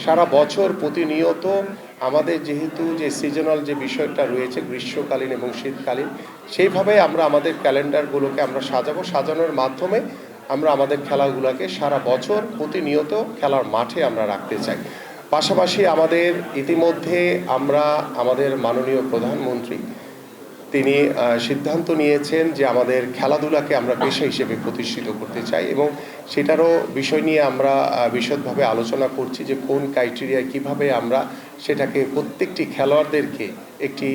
সারা বছর প্রতিনিয়ত আমাদের যেহেতু যে সিজনাল যে বিষয়টা রয়েছে গ্রীষ্মকালীন এবং শীতকালীন, সেইভাবে আমরা আমাদের ক্যালেন্ডারগুলোকে আমরা সাজানোর মাধ্যমে আমরা আমাদের খেলাগুলোকে সারা বছর প্রতিনিয়ত খেলার মাঠে আমরা রাখতে চাই। পাশাপাশি আমাদের ইতিমধ্যে আমরা আমাদের মাননীয় প্রধানমন্ত্রী তিনি সিদ্ধান্ত নিয়েছেন যে আমাদের খেলাধুলাকে আমরা পেশা হিসেবে প্রতিষ্ঠিত করতে চাই, এবং সেটারও বিষয় নিয়ে আমরা বিশদভাবে আলোচনা করছি যে কোন ক্রাইটেরিয়ায় কিভাবে আমরা সেটাকে প্রত্যেকটি খেলোয়াড়দেরকে একটি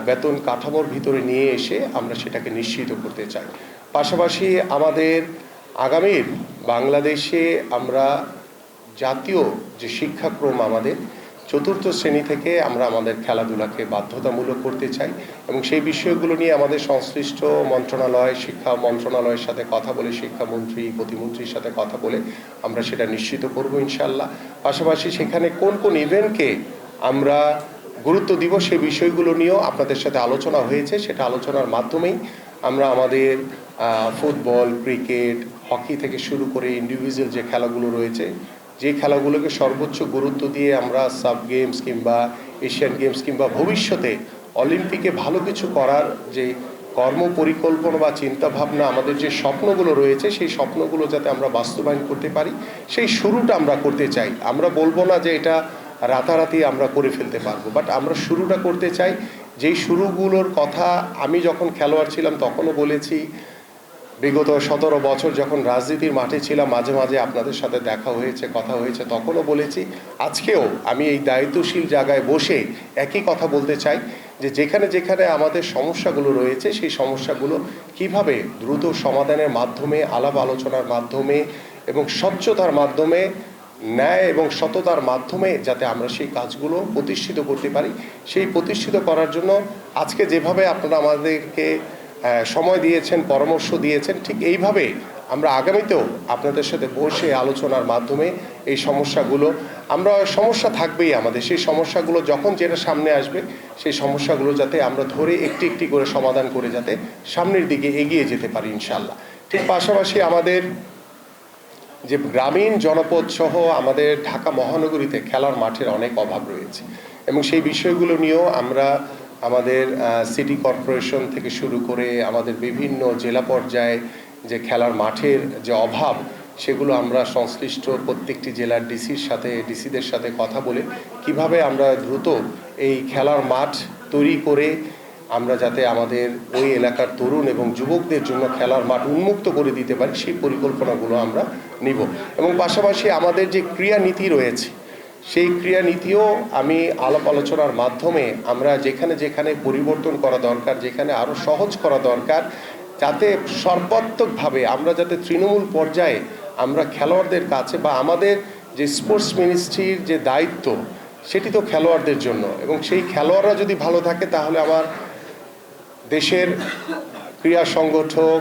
বেতন কাঠামোর ভিতরে নিয়ে এসে আমরা সেটাকে নিশ্চিত করতে চাই। পাশাপাশি আমাদের আগামীর বাংলাদেশে আমরা জাতীয় যে শিক্ষাক্রম আমাদের চতুর্থ শ্রেণী থেকে আমরা আমাদের খেলাধুলাকে বাধ্যতামূলক করতে চাই, এবং সেই বিষয়গুলো নিয়ে আমাদের সংশ্লিষ্ট মন্ত্রণালয়, শিক্ষা মন্ত্রণালয়ের সাথে কথা বলে, শিক্ষামন্ত্রী, প্রতিমন্ত্রীর সাথে কথা বলে আমরা সেটা নিশ্চিত করব ইনশাল্লাহ। পাশাপাশি সেখানে কোন কোন ইভেন্টকে আমরা গুরুত্ব দিব সেই বিষয়গুলো নিয়েও আপনাদের সাথে আলোচনা হয়েছে। সেটা আলোচনার মাধ্যমেই আমরা আমাদের ফুটবল, ক্রিকেট, হকি থেকে শুরু করে ইন্ডিভিজুয়াল যে খেলাগুলো রয়েছে, যে খেলাগুলোকে সর্বোচ্চ গুরুত্ব দিয়ে আমরা সাব গেমস কিংবা এশিয়ান গেমস কিংবা ভবিষ্যতে অলিম্পিকে ভালো কিছু করার যে কর্ম পরিকল্পনা বা চিন্তাভাবনা, আমাদের যে স্বপ্নগুলো রয়েছে সেই স্বপ্নগুলো যাতে আমরা বাস্তবায়ন করতে পারি সেই শুরুটা আমরা করতে চাই। আমরা বলবো না যে এটা রাতারাতি আমরা করে ফেলতে পারবো, বাট আমরা শুরুটা করতে চাই। যেই শুরুগুলোর কথা আমি যখন খেলোয়াড় ছিলাম তখনও বলেছি, বিগত 17 বছর যখন রাজনীতির মাঠে ছিলাম মাঝে মাঝে আপনাদের সাথে দেখা হয়েছে, কথা হয়েছে, তখনও বলেছি, আজকেও আমি এই দায়িত্বশীল জায়গায় বসে একই কথা বলতে চাই যে যেখানে যেখানে আমাদের সমস্যাগুলো রয়েছে সেই সমস্যাগুলো কিভাবে দ্রুত সমাধানের মাধ্যমে, আলাপ আলোচনার মাধ্যমে এবং স্বচ্ছতার মাধ্যমে, ন্যায় এবং সততার মাধ্যমে যাতে আমরা সেই কাজগুলো প্রতিষ্ঠিত করতে পারি, সেই প্রতিষ্ঠিত করার জন্য আজকে যেভাবে আপনারা আমাদেরকে সময় দিয়েছেন, পরামর্শ দিয়েছেন, ঠিক এইভাবে আমরা আগামীতেও আপনাদের সাথে বসে আলোচনার মাধ্যমে এই সমস্যাগুলো, সমস্যা থাকবেই আমাদের, সেই সমস্যাগুলো যখন যেটা সামনে আসবে সেই সমস্যাগুলো যাতে আমরা ধরে একটি একটি করে সমাধান করে যাতে সামনের দিকে এগিয়ে যেতে পারি ইনশাল্লাহ। ঠিক পাশাপাশি আমাদের যে গ্রামীণ জনপদ সহ আমাদের ঢাকা মহানগরীতে খেলার মাঠের অনেক অভাব রয়েছে, এবং সেই বিষয়গুলো নিয়েও আমরা আমাদের সিটি কর্পোরেশন থেকে শুরু করে আমাদের বিভিন্ন জেলা পর্যায়ে যে খেলার মাঠের যে অভাব সেগুলো আমরা সংশ্লিষ্ট প্রত্যেকটি জেলার ডিসিদের সাথে কথা বলে কিভাবে আমরা দ্রুত এই খেলার মাঠ তৈরি করে আমরা যাতে আমাদের ওই এলাকার তরুণ এবং যুবকদের জন্য খেলার মাঠ উন্মুক্ত করে দিতে পারি সেই পরিকল্পনাগুলো আমরা নিব। এবং পাশাপাশি আমাদের যে ক্রীড়া নীতি রয়েছে সেই ক্রীড়া নীতিও আমি আলাপ আলোচনার মাধ্যমে আমরা যেখানে যেখানে পরিবর্তন করা দরকার, যেখানে আরও সহজ করা দরকার, যাতে সর্বাত্মকভাবে আমরা যাতে তৃণমূল পর্যায়ে আমরা খেলোয়াড়দের কাছে বা আমাদের যে স্পোর্টস মিনিস্ট্রির যে দায়িত্ব সেটি তো খেলোয়াড়দের জন্য, এবং সেই খেলোয়াড়রা যদি ভালো থাকে তাহলে আমার দেশের ক্রীড়া সংগঠক,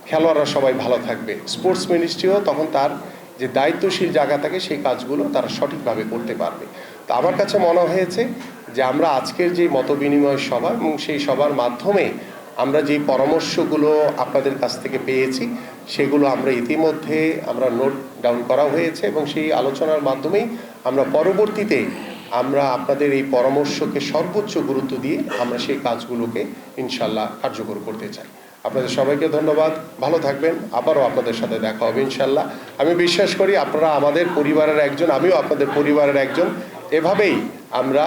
খেলোয়াড়রা সবাই ভালো থাকবে। স্পোর্টস মিনিস্ট্রিও তখন তার যে দায়িত্বশীল জায়গা থাকে সেই কাজগুলো তারা সঠিকভাবে করতে পারবে। তো আমার কাছে মনে হয়েছে যে আমরা আজকের যে মতবিনিময় সভা এবং সেই সভার মাধ্যমে আমরা যেই পরামর্শগুলো আপনাদের কাছ থেকে পেয়েছি সেগুলো আমরা ইতিমধ্যে আমরা নোট ডাউন করা হয়েছে, এবং সেই আলোচনার মাধ্যমেই আমরা পরবর্তীতে আমরা আপনাদের এই পরামর্শকে সর্বোচ্চ গুরুত্ব দিয়ে আমরা সেই কাজগুলোকে ইনশাল্লাহ কার্যকর করতে চাই। আপনাদের সবাইকে ধন্যবাদ, ভালো থাকবেন, আবারও আপনাদের সাথে দেখা হবে ইনশাল্লাহ। আমি বিশ্বাস করি আপনারা আমাদের পরিবারের একজন, আমিও আপনাদের পরিবারের একজন। এভাবেই আমরা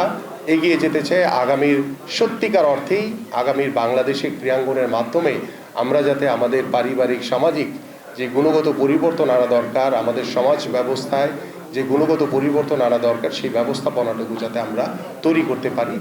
এগিয়ে যেতে চাই আগামীর সত্যিকার অর্থেই আগামীর বাংলাদেশের ক্রীড়াঙ্গনের মাধ্যমে আমরা যাতে আমাদের পারিবারিক সামাজিক যে গুণগত পরিবর্তন আনা দরকার, আমাদের সমাজ ব্যবস্থায় যে গুণগত পরিবর্তন আনা দরকার সেই ব্যবস্থাপনাটুকু যাতে আমরা তৈরি করতে পারি,